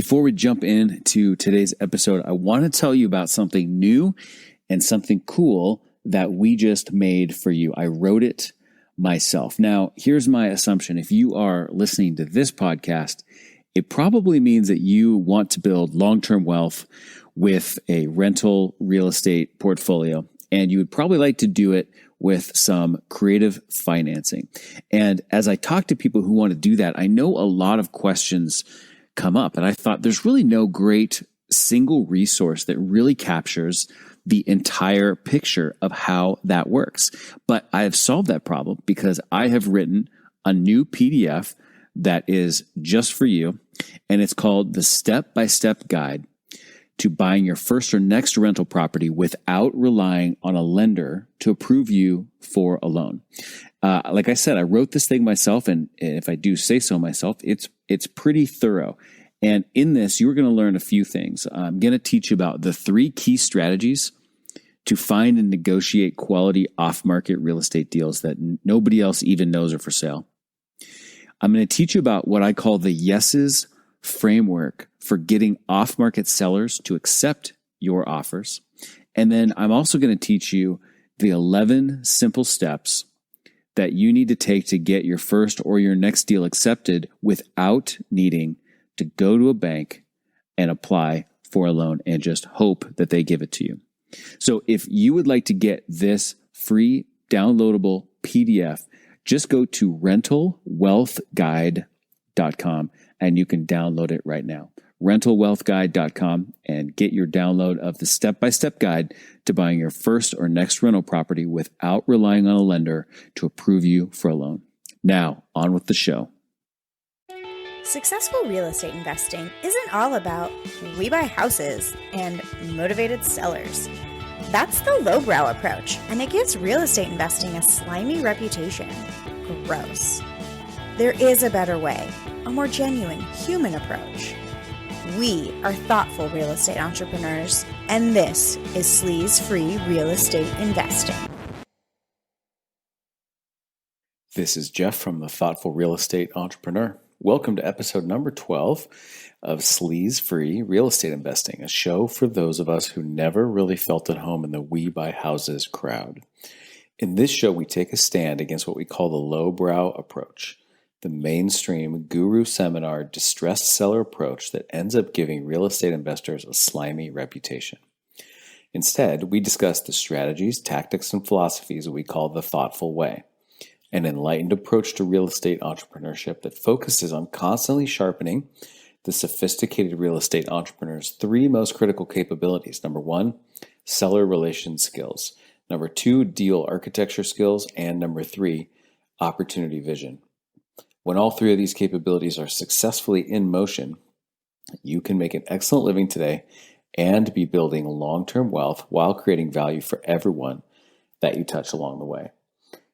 Before we jump into today's episode, I want to tell you about something new and something cool that we just made for you. I wrote it myself. Now, here's my assumption. If you are listening to this podcast, it probably means that you want to build long-term wealth with a rental real estate portfolio, and you would probably like to do it with some creative financing. And as I talk to people who want to do that, I know a lot of questions come up, and I thought there's really no great single resource that really captures the entire picture of how that works. But I have solved that problem because I have written a new PDF that is just for you, and it's called the Step-by-Step Guide to Buying Your First or Next Rental Property Without Relying on a Lender to Approve You for a Loan. Like I said, I wrote this thing myself, and if I do say so myself, it's pretty thorough. And in this, you're going to learn a few things. I'm going to teach you about the 3 key strategies to find and negotiate quality off-market real estate deals that nobody else even knows are for sale. I'm going to teach you about what I call the yeses framework for getting off-market sellers to accept your offers. And then I'm also going to teach you the 11 simple steps that you need to take to get your first or your next deal accepted without needing to go to a bank and apply for a loan and just hope that they give it to you. So if you would like to get this free downloadable PDF, just go to rentalwealthguide.com and you can download it right now. rentalwealthguide.com and get your download of the step-by-step guide to buying your first or next rental property without relying on a lender to approve you for a loan. Now, on with the show. Successful real estate investing isn't all about we buy houses and motivated sellers. That's the lowbrow approach, and it gives real estate investing a slimy reputation. Gross. There is a better way, a more genuine, human approach. We are thoughtful real estate entrepreneurs, and this is sleaze-free real estate investing. This is Jeff from the Thoughtful Real Estate Entrepreneur. Welcome to episode number 12 of Sleaze-Free Real Estate Investing, a show for those of us who never really felt at home in the we buy houses crowd. In this show, we take a stand against what we call the lowbrow approach, the mainstream guru seminar distressed seller approach that ends up giving real estate investors a slimy reputation. Instead, we discuss the strategies, tactics, and philosophies that we call the thoughtful way, an enlightened approach to real estate entrepreneurship that focuses on constantly sharpening the sophisticated real estate entrepreneur's 3 most critical capabilities. Number 1, seller relations skills. Number 2, deal architecture skills. And number 3, opportunity vision. When all 3 of these capabilities are successfully in motion, you can make an excellent living today and be building long-term wealth while creating value for everyone that you touch along the way.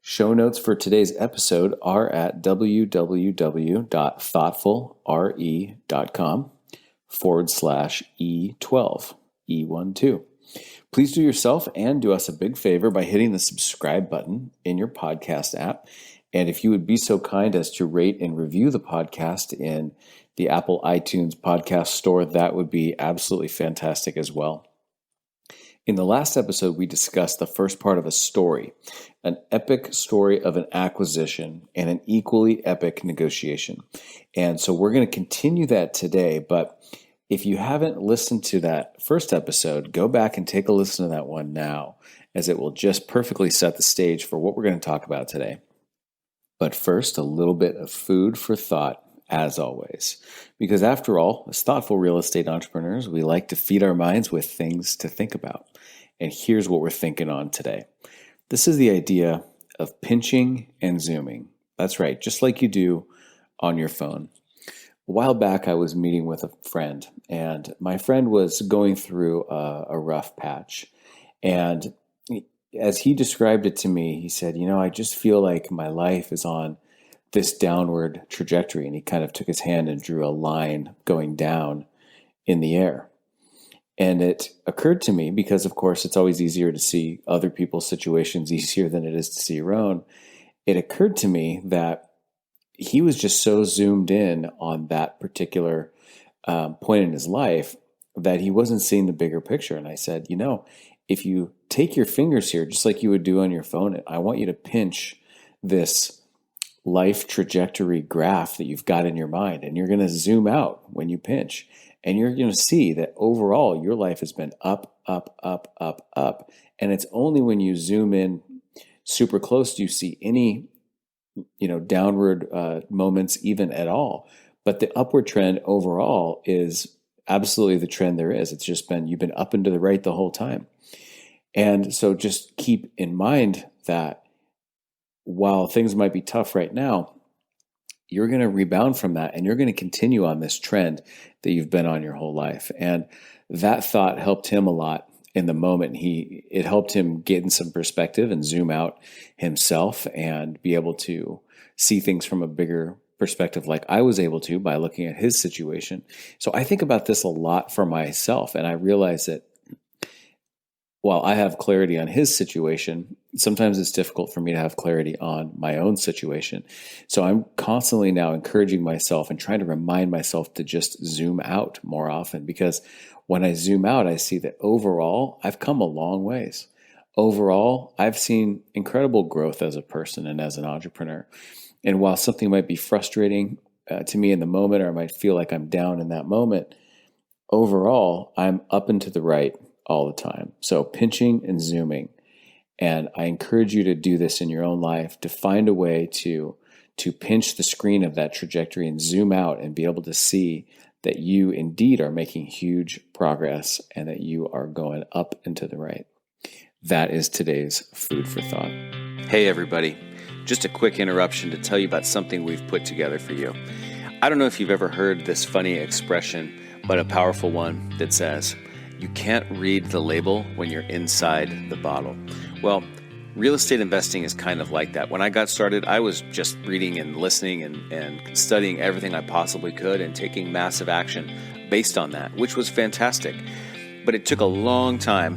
Show notes for today's episode are at www.thoughtfulre.com/E12, E12. Please do yourself and do us a big favor by hitting the subscribe button in your podcast app. And if you would be so kind as to rate and review the podcast in the Apple iTunes podcast store, that would be absolutely fantastic as well. In the last episode, we discussed the first part of a story, an epic story of an acquisition and an equally epic negotiation. And so we're going to continue that today. But if you haven't listened to that first episode, go back and take a listen to that one now, as it will just perfectly set the stage for what we're going to talk about today. But first, a little bit of food for thought, as always. Because after all, as thoughtful real estate entrepreneurs, we like to feed our minds with things to think about. And here's what we're thinking on today. This is the idea of pinching and zooming. That's right, just like you do on your phone. A while back, I was meeting with a friend, and my friend was going through a rough patch. And as he described it to me, he said, I just feel like my life is on this downward trajectory. And he kind of took his hand and drew a line going down in the air. And it occurred to me, because of course it's always easier to see other people's situations easier than it is to see your own. It occurred to me that he was just so zoomed in on that particular point in his life that he wasn't seeing the bigger picture. And I said, if you take your fingers here, just like you would do on your phone, I want you to pinch this life trajectory graph that you've got in your mind, and you're going to zoom out when you pinch, and you're going to see that overall your life has been up, up, up, up, up. And it's only when you zoom in super close do you see any, downward moments even at all. But the upward trend overall is absolutely the trend there is. It's just you've been up and to the right the whole time. And so just keep in mind that while things might be tough right now, you're going to rebound from that, and you're going to continue on this trend that you've been on your whole life. And that thought helped him a lot in the moment. It helped him get in some perspective and zoom out himself and be able to see things from a bigger perspective, like I was able to by looking at his situation. So I think about this a lot for myself, and I realize that while I have clarity on his situation, sometimes it's difficult for me to have clarity on my own situation. So I'm constantly now encouraging myself and trying to remind myself to just zoom out more often, because when I zoom out, I see that overall, I've come a long ways. Overall, I've seen incredible growth as a person and as an entrepreneur. And while something might be frustrating to me in the moment, or I might feel like I'm down in that moment, overall, I'm up and to the right all the time. So pinching and zooming. And I encourage you to do this in your own life, to find a way to pinch the screen of that trajectory and zoom out and be able to see that you indeed are making huge progress and that you are going up and to the right. That is today's food for thought. Hey, everybody. Just a quick interruption to tell you about something we've put together for you. I don't know if you've ever heard this funny expression, but a powerful one that says, you can't read the label when you're inside the bottle. Well, real estate investing is kind of like that. When I got started, I was just reading and listening and studying everything I possibly could and taking massive action based on that, which was fantastic. But it took a long time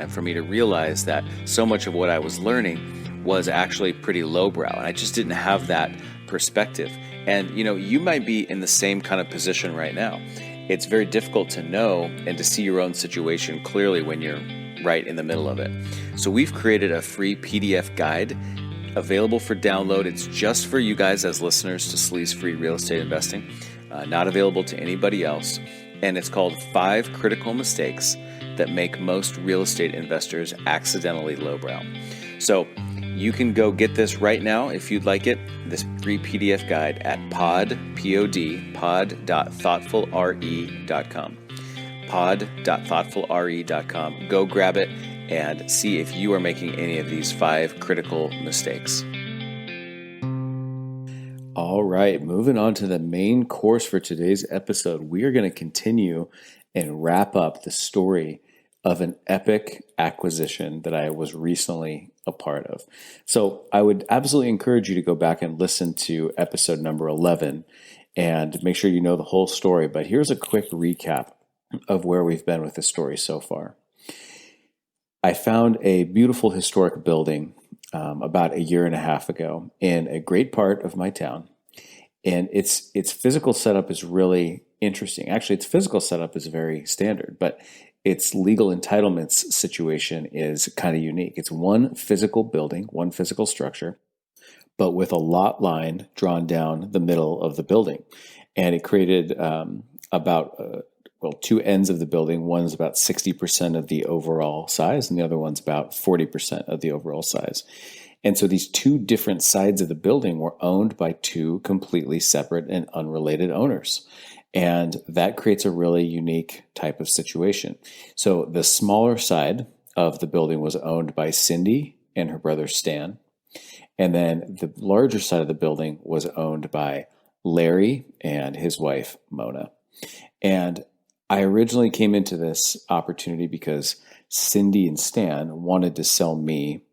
for me to realize that so much of what I was learning was actually pretty lowbrow, and I just didn't have that perspective. And you might be in the same kind of position right now. It's very difficult to know and to see your own situation clearly when you're right in the middle of it. So we've created a free PDF guide available for download. It's just for you guys as listeners to Sleaze Free Real Estate Investing, not available to anybody else. And it's called 5 Critical Mistakes That Make Most Real Estate Investors Accidentally Lowbrow. So you can go get this right now if you'd like it, this free PDF guide at pod.thoughtfulre.com. pod.thoughtfulre.com. Go grab it and see if you are making any of these 5 critical mistakes. All right, moving on to the main course for today's episode. We are going to continue and wrap up the story of an epic acquisition that I was recently a part of. So I would absolutely encourage you to go back and listen to episode number 11 and make sure you know the whole story. But here's a quick recap of where we've been with the story so far. I found a beautiful historic building about a year and a half ago in a great part of my town. And its physical setup is really interesting. Actually, its physical setup is very standard, but its legal entitlements situation is kind of unique. It's one physical building, one physical structure, but with a lot line drawn down the middle of the building. And it created about 2 ends of the building. One's about 60% of the overall size, and the other one's about 40% of the overall size. And so these 2 different sides of the building were owned by 2 completely separate and unrelated owners. And that creates a really unique type of situation. So the smaller side of the building was owned by Cindy and her brother Stan. And then the larger side of the building was owned by Larry and his wife, Mona. And I originally came into this opportunity because Cindy and Stan wanted to sell me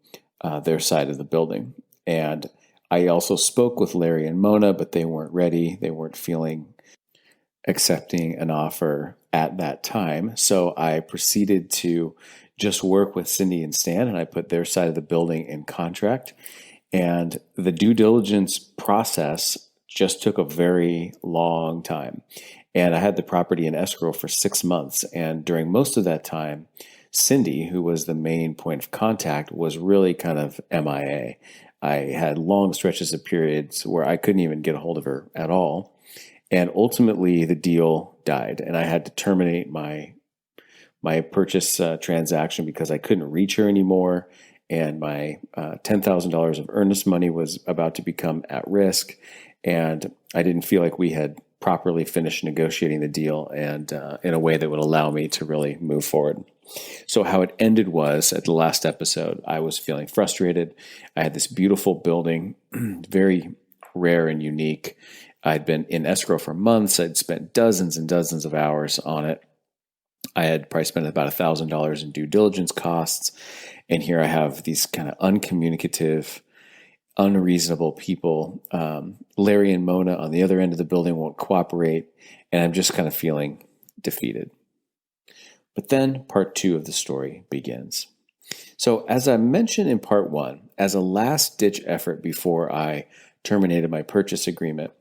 their side of the building. And I also spoke with Larry and Mona, but they weren't ready. They weren't feeling accepting an offer at that time. So I proceeded to just work with Cindy and Stan, and I put their side of the building in contract. And the due diligence process just took a very long time. And I had the property in escrow for 6 months. And during most of that time, Cindy, who was the main point of contact, was really kind of MIA. I had long stretches of periods where I couldn't even get a hold of her at all. And ultimately, the deal died, and I had to terminate my purchase transaction because I couldn't reach her anymore, and my $10,000 of earnest money was about to become at risk, and I didn't feel like we had properly finished negotiating the deal and in a way that would allow me to really move forward. So how it ended was, at the last episode, I was feeling frustrated. I had this beautiful building, very rare and unique. I'd been in escrow for months. I'd spent dozens and dozens of hours on it. I had probably spent about $1,000 in due diligence costs. And here I have these kind of uncommunicative, unreasonable people. Larry and Mona on the other end of the building won't cooperate. And I'm just kind of feeling defeated. But then part 2 of the story begins. So as I mentioned in part 1, as a last-ditch effort before I terminated my purchase agreement,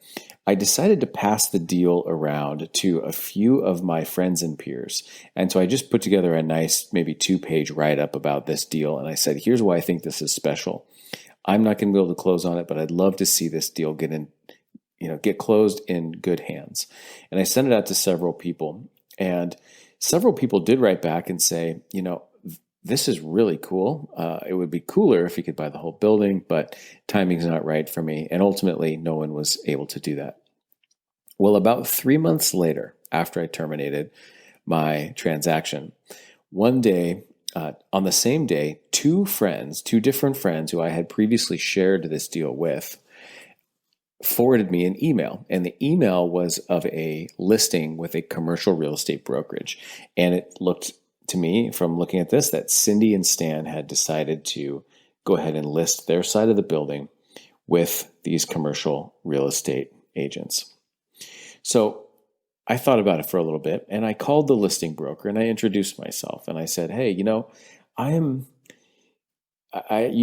I decided to pass the deal around to a few of my friends and peers. And so I just put together a nice, maybe 2-page write-up about this deal. And I said, here's why I think this is special. I'm not going to be able to close on it, but I'd love to see this deal get closed in good hands. And I sent it out to several people. And several people did write back and say, this is really cool. It would be cooler if you could buy the whole building, but timing's not right for me. And ultimately, no one was able to do that. Well, about 3 months later, after I terminated my transaction, one day, on the same day, two different friends who I had previously shared this deal with, forwarded me an email. And the email was of a listing with a commercial real estate brokerage. And it looked to me, from looking at this, that Cindy and Stan had decided to go ahead and list their side of the building with these commercial real estate agents. So I thought about it for a little bit, and I called the listing broker and I introduced myself and I said, hey, you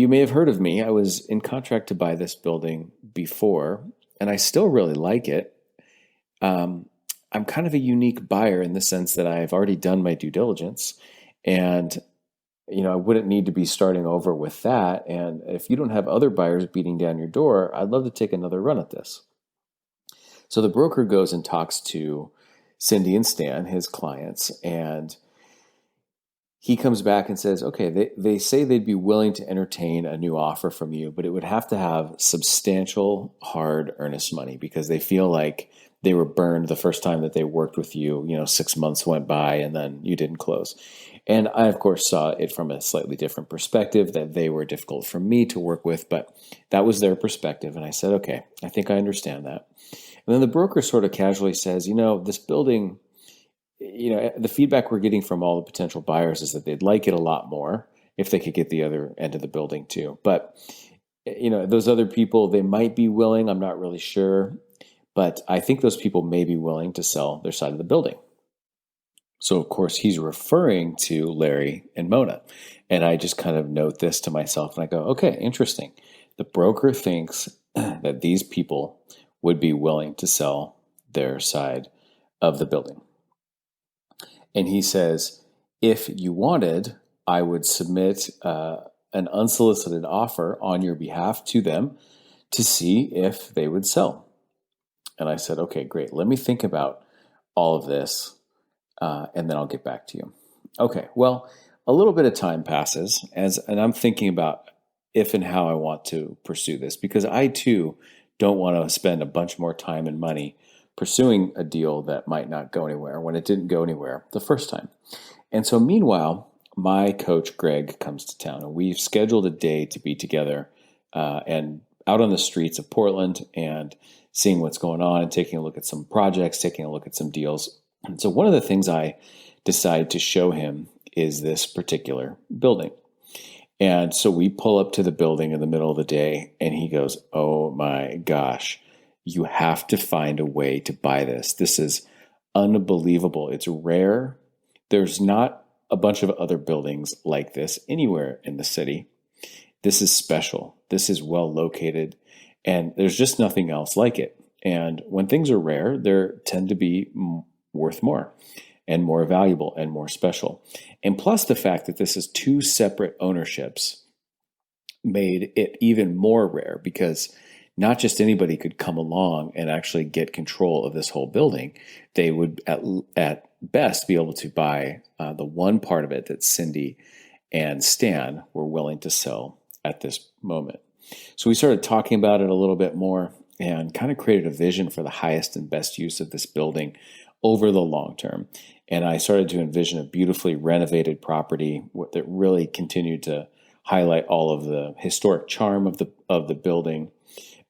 may have heard of me. I was in contract to buy this building before, and I still really like it. I'm kind of a unique buyer in the sense that I've already done my due diligence, and I wouldn't need to be starting over with that. And if you don't have other buyers beating down your door, I'd love to take another run at this. So the broker goes and talks to Cindy and Stan, his clients, and he comes back and says, okay, they say they'd be willing to entertain a new offer from you, but it would have to have substantial, hard, earnest money because they feel like they were burned the first time that they worked with you. 6 months went by and then you didn't close. And I, of course, saw it from a slightly different perspective, that they were difficult for me to work with, but that was their perspective. And I said, okay, I think I understand that. And then the broker sort of casually says, this building, the feedback we're getting from all the potential buyers is that they'd like it a lot more if they could get the other end of the building too. But, those other people, they might be willing, I'm not really sure. But I think those people may be willing to sell their side of the building. So, of course, he's referring to Larry and Mona. And I just kind of note this to myself and I go, okay, interesting. The broker thinks that these people would be willing to sell their side of the building. And he says, if you wanted, I would submit an unsolicited offer on your behalf to them to see if they would sell. And I said, okay, great. Let me think about all of this, and then I'll get back to you. Okay, well, a little bit of time passes, and I'm thinking about if and how I want to pursue this, because I, too, don't want to spend a bunch more time and money pursuing a deal that might not go anywhere when it didn't go anywhere the first time. And so meanwhile, my coach, Greg, comes to town, and we've scheduled a day to be together and out on the streets of Portland and seeing what's going on and taking a look at some projects, taking a look at some deals. And so one of the things I decided to show him is this particular building. And so we pull up to the building in the middle of the day and he goes, oh my gosh, you have to find a way to buy this. This is unbelievable. It's rare. There's not a bunch of other buildings like this anywhere in the city. This is special. This is well located. And there's just nothing else like it. And when things are rare, they tend to be worth more and more valuable and more special. And plus the fact that this is two separate ownerships made it even more rare, because not just anybody could come along and actually get control of this whole building. They would at best be able to buy the one part of it that Cindy and Stan were willing to sell at this moment. So we started talking about it a little bit more and kind of created a vision for the highest and best use of this building over the long term. And I started to envision a beautifully renovated property that really continued to highlight all of the historic charm of the building,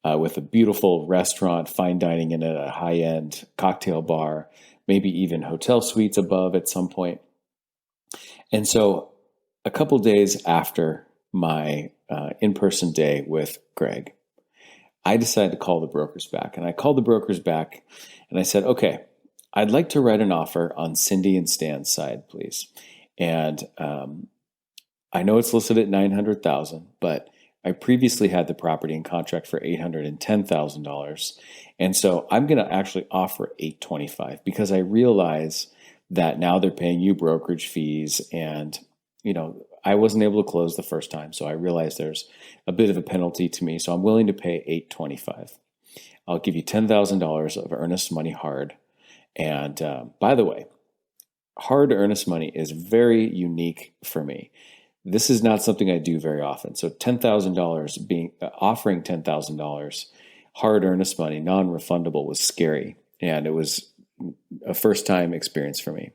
with a beautiful restaurant, fine dining in it, a high-end cocktail bar, maybe even hotel suites above at some point. And so a couple days after my in-person day with Greg, I decided to call the brokers back. And I called the brokers back and I said, okay, I'd like to write an offer on Cindy and Stan's side, please. And I know it's listed at $900,000, but I previously had the property in contract for $810,000. And so I'm going to actually offer $825 because I realize that now they're paying you brokerage fees, and I wasn't able to close the first time. So I realized there's a bit of a penalty to me. So I'm willing to pay $825. I'll give you $10,000 of earnest money hard. And by the way, hard earnest money is very unique for me. This is not something I do very often. So $10,000 offering $10,000 hard earnest money, non-refundable, was scary. And it was a first time experience for me.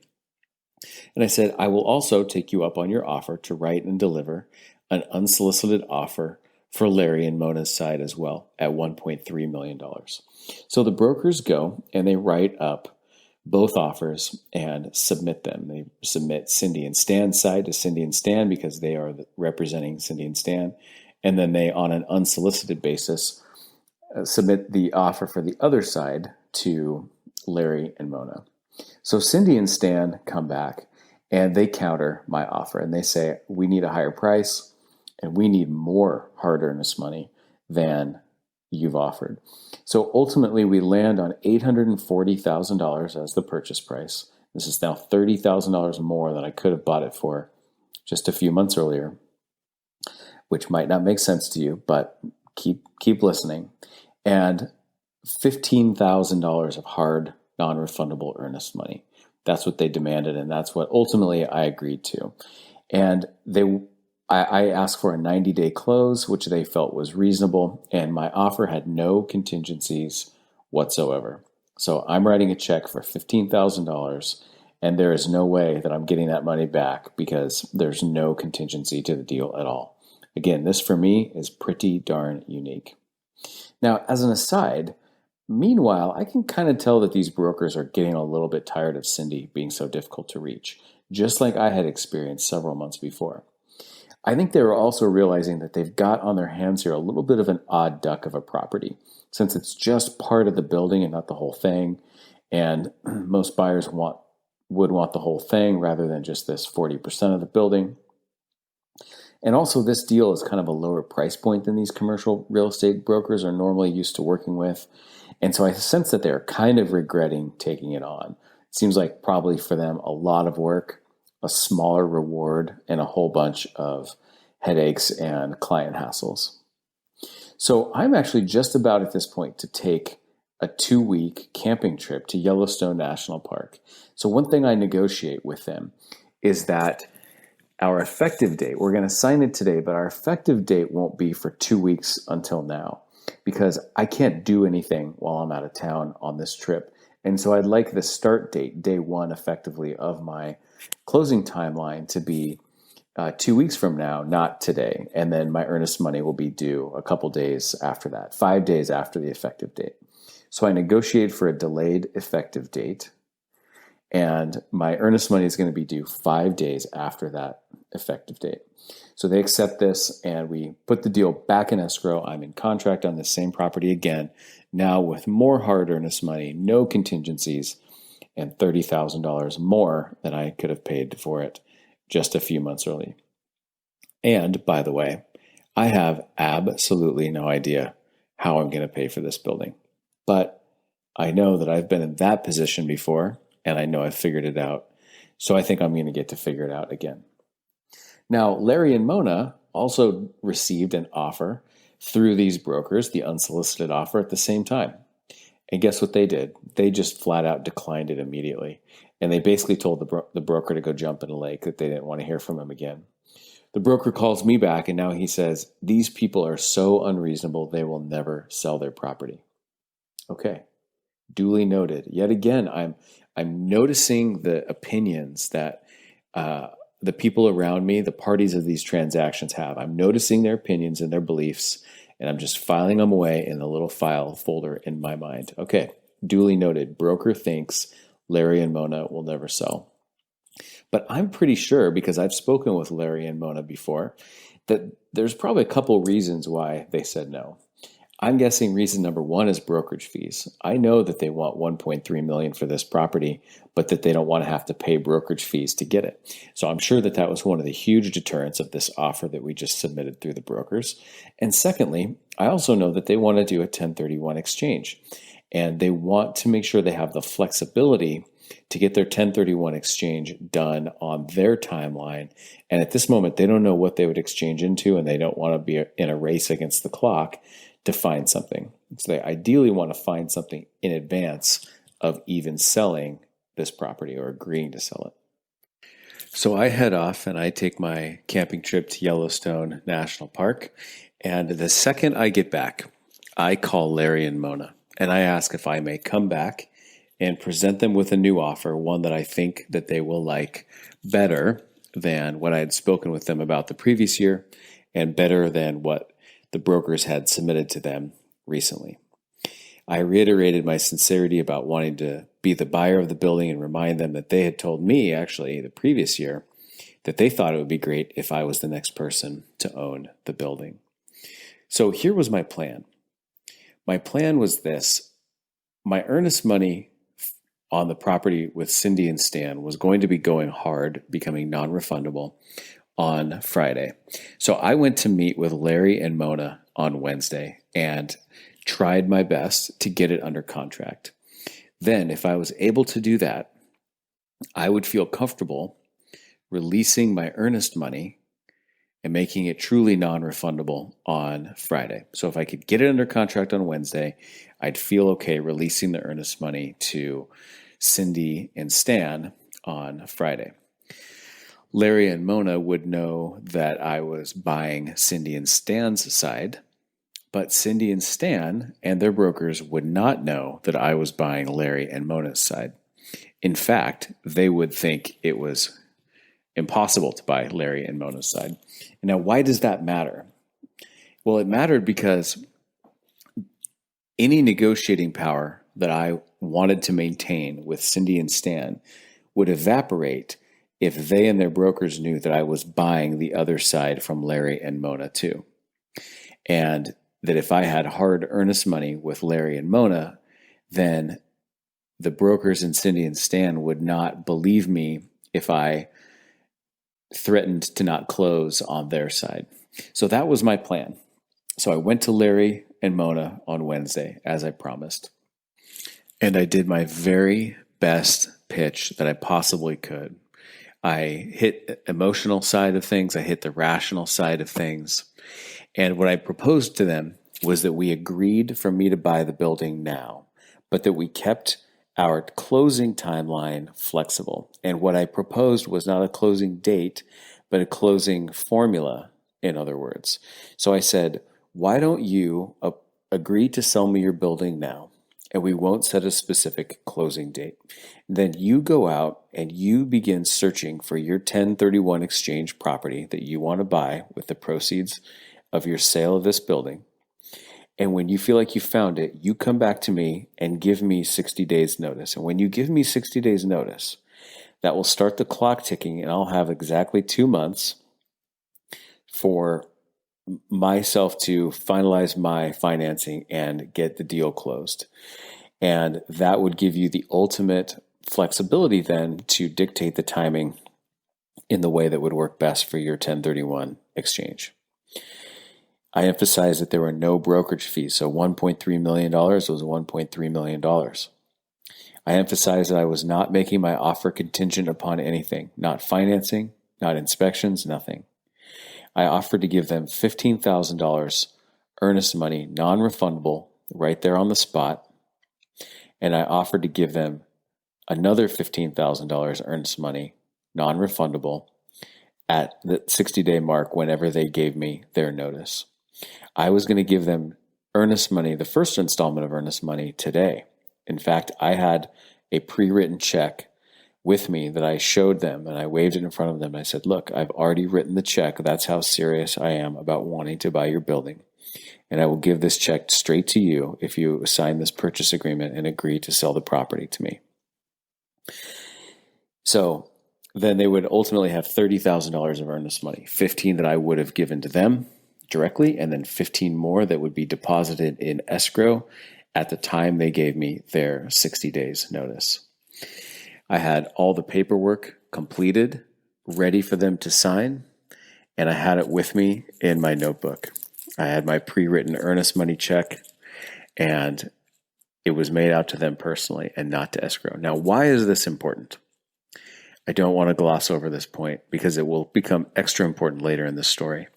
And I said, I will also take you up on your offer to write and deliver an unsolicited offer for Larry and Mona's side as well at $1.3 million. So the brokers go and they write up both offers and submit them. They submit Cindy and Stan's side to Cindy and Stan because they are representing Cindy and Stan. And then they, on an unsolicited basis, submit the offer for the other side to Larry and Mona. So Cindy and Stan come back and they counter my offer and they say, we need a higher price and we need more hard earnest money than you've offered. So ultimately we land on $840,000 as the purchase price. This is now $30,000 more than I could have bought it for just a few months earlier, which might not make sense to you, but keep listening. And $15,000 of hard, non-refundable earnest money. That's what they demanded, and that's what ultimately I agreed to. And I asked for a 90-day close, which they felt was reasonable, and my offer had no contingencies whatsoever. So I'm writing a check for $15,000, and there is no way that I'm getting that money back because there's no contingency to the deal at all. Again, this for me is pretty darn unique. Now, as an aside, meanwhile, I can kind of tell that these brokers are getting a little bit tired of Cindy being so difficult to reach, just like I had experienced several months before. I think they were also realizing that they've got on their hands here a little bit of an odd duck of a property, since it's just part of the building and not the whole thing. And most buyers would want the whole thing rather than just this 40% of the building. And also this deal is kind of a lower price point than these commercial real estate brokers are normally used to working with. And so I sense that they're kind of regretting taking it on. It seems like probably for them a lot of work, a smaller reward, and a whole bunch of headaches and client hassles. So I'm actually just about at this point to take a 2-week camping trip to Yellowstone National Park. So one thing I negotiate with them is that our effective date, we're going to sign it today, but our effective date won't be for 2 weeks until now because I can't do anything while I'm out of town on this trip. And so I'd like the start date, day one, effectively, of my closing timeline to be 2 weeks from now, not today. And then my earnest money will be due a couple days after that, 5 days after the effective date. So I negotiate for a delayed effective date. And my earnest money is going to be due 5 days after that effective date. So they accept this and we put the deal back in escrow. I'm in contract on the same property again, now with more hard earnest money, no contingencies, and $30,000 more than I could have paid for it just a few months early. And by the way, I have absolutely no idea how I'm going to pay for this building. But I know that I've been in that position before, and I know I've figured it out. So I think I'm going to get to figure it out again. Now, Larry and Mona also received an offer through these brokers, the unsolicited offer, at the same time. And guess what they did? They just flat out declined it immediately. And they basically told the broker to go jump in a lake, that they didn't want to hear from him again. The broker calls me back, and now he says, these people are so unreasonable, they will never sell their property. Okay, duly noted. Yet again, I'm noticing the opinions that the people around me, the parties of these transactions have. I'm noticing their opinions and their beliefs, and I'm just filing them away in the little file folder in my mind. Okay, duly noted. Broker thinks Larry and Mona will never sell. But I'm pretty sure, because I've spoken with Larry and Mona before, that there's probably a couple reasons why they said no. I'm guessing reason number one is brokerage fees. I know that they want $1.3 million for this property, but that they don't want to have to pay brokerage fees to get it. So I'm sure that that was one of the huge deterrents of this offer that we just submitted through the brokers. And secondly, I also know that they want to do a 1031 exchange, and they want to make sure they have the flexibility to get their 1031 exchange done on their timeline. And at this moment, they don't know what they would exchange into, and they don't want to be in a race against the clock to find something. So they ideally want to find something in advance of even selling this property or agreeing to sell it. So I head off and I take my camping trip to Yellowstone National Park. And the second I get back, I call Larry and Mona and I ask if I may come back and present them with a new offer, one that I think that they will like better than what I had spoken with them about the previous year and better than what the brokers had submitted to them recently. I reiterated my sincerity about wanting to be the buyer of the building and remind them that they had told me, actually, the previous year, that they thought it would be great if I was the next person to own the building. So here was my plan. My plan was this. My earnest money on the property with Cindy and Stan was going to be going hard, becoming non-refundable on Friday. So I went to meet with Larry and Mona on Wednesday and tried my best to get it under contract. Then, if I was able to do that, I would feel comfortable releasing my earnest money and making it truly non-refundable on Friday. So if I could get it under contract on Wednesday, I'd feel okay releasing the earnest money to Cindy and Stan on Friday. Larry and Mona would know that I was buying Cindy and Stan's side, but Cindy and Stan and their brokers would not know that I was buying Larry and Mona's side. In fact, they would think it was impossible to buy Larry and Mona's side. Now, why does that matter? Well, it mattered because any negotiating power that I wanted to maintain with Cindy and Stan would evaporate if they and their brokers knew that I was buying the other side from Larry and Mona too. And that if I had hard earnest money with Larry and Mona, then the brokers and Cindy and Stan would not believe me if I threatened to not close on their side. So that was my plan. So I went to Larry and Mona on Wednesday, as I promised. And I did my very best pitch that I possibly could. I hit emotional side of things. I hit the rational side of things. And what I proposed to them was that we agreed for me to buy the building now, but that we kept our closing timeline flexible. And what I proposed was not a closing date, but a closing formula, in other words. So I said, why don't you agree to sell me your building now? And we won't set a specific closing date. Then you go out and you begin searching for your 1031 exchange property that you want to buy with the proceeds of your sale of this building. And when you feel like you found it, you come back to me and give me 60 days notice. And when you give me 60 days notice, that will start the clock ticking, and I'll have exactly 2 months for myself to finalize my financing and get the deal closed. And that would give you the ultimate flexibility then to dictate the timing in the way that would work best for your 1031 exchange. I emphasized that there were no brokerage fees. So $1.3 million was $1.3 million. I emphasized that I was not making my offer contingent upon anything, not financing, not inspections, nothing. I offered to give them $15,000 earnest money, non-refundable, right there on the spot. And I offered to give them another $15,000 earnest money, non-refundable, at the 60-day mark whenever they gave me their notice. I was going to give them earnest money, the first installment of earnest money, today. In fact, I had a pre-written check with me that I showed them, and I waved it in front of them. I said, look, I've already written the check. That's how serious I am about wanting to buy your building. And I will give this check straight to you if you sign this purchase agreement and agree to sell the property to me. So then they would ultimately have $30,000 of earnest money, 15 that I would have given to them directly, and then 15 more that would be deposited in escrow at the time they gave me their 60 days notice. I had all the paperwork completed, ready for them to sign, and I had it with me in my notebook. I had my pre-written earnest money check, and it was made out to them personally and not to escrow. Now, why is this important? I don't want to gloss over this point because it will become extra important later in this story.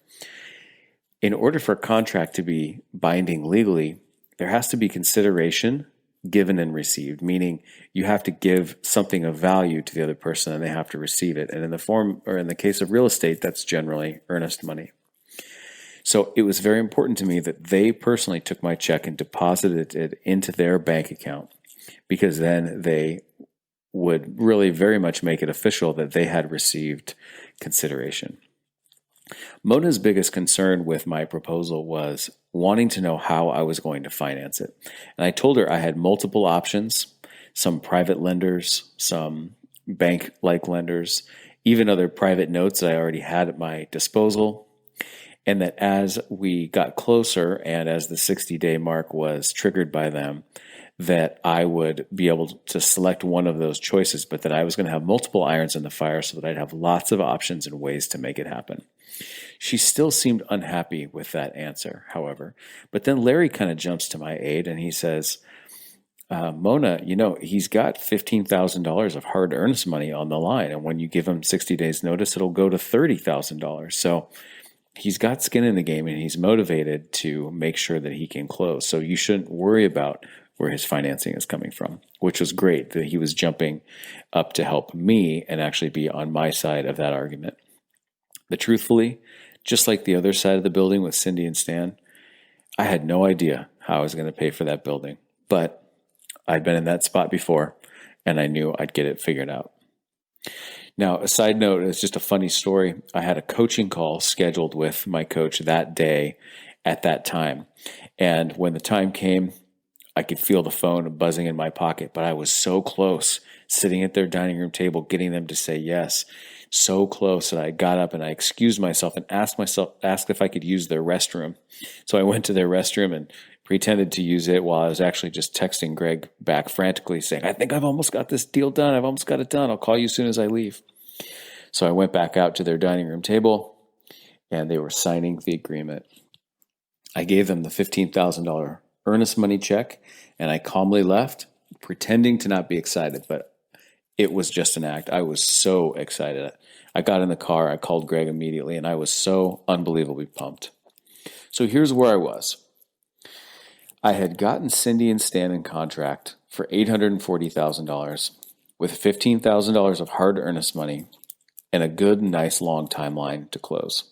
In order for a contract to be binding legally, there has to be consideration given and received, meaning you have to give something of value to the other person and they have to receive it. And in the case of real estate, that's generally earnest money. So it was very important to me that they personally took my check and deposited it into their bank account, because then they would really very much make it official that they had received consideration. Mona's biggest concern with my proposal was wanting to know how I was going to finance it. And I told her I had multiple options, some private lenders, some bank-like lenders, even other private notes that I already had at my disposal. And that as we got closer and as the 60-day mark was triggered by them, that I would be able to select one of those choices, but that I was going to have multiple irons in the fire so that I'd have lots of options and ways to make it happen. She still seemed unhappy with that answer, however. But then Larry kind of jumps to my aid and he says, Mona, he's got $15,000 of hard earnest money on the line. And when you give him 60 days notice, it'll go to $30,000. So he's got skin in the game and he's motivated to make sure that he can close. So you shouldn't worry about where his financing is coming from, which was great that he was jumping up to help me and actually be on my side of that argument. But truthfully, just like the other side of the building with Cindy and Stan, I had no idea how I was going to pay for that building. But I'd been in that spot before, and I knew I'd get it figured out. Now, a side note, it's just a funny story. I had a coaching call scheduled with my coach that day at that time. And when the time came, I could feel the phone buzzing in my pocket, but I was so close, sitting at their dining room table, getting them to say yes. So close that I got up and I excused myself and asked if I could use their restroom. So I went to their restroom and pretended to use it while I was actually just texting Greg back frantically saying, I think I've almost got this deal done. I've almost got it done. I'll call you as soon as I leave. So I went back out to their dining room table and they were signing the agreement. I gave them the $15,000 earnest money check and I calmly left, pretending to not be excited, but it was just an act. I was so excited. I got in the car, I called Greg immediately, and I was so unbelievably pumped. So here's where I was. I had gotten Cindy and Stan in contract for $840,000 with $15,000 of hard earnest money and a good, nice, long timeline to close.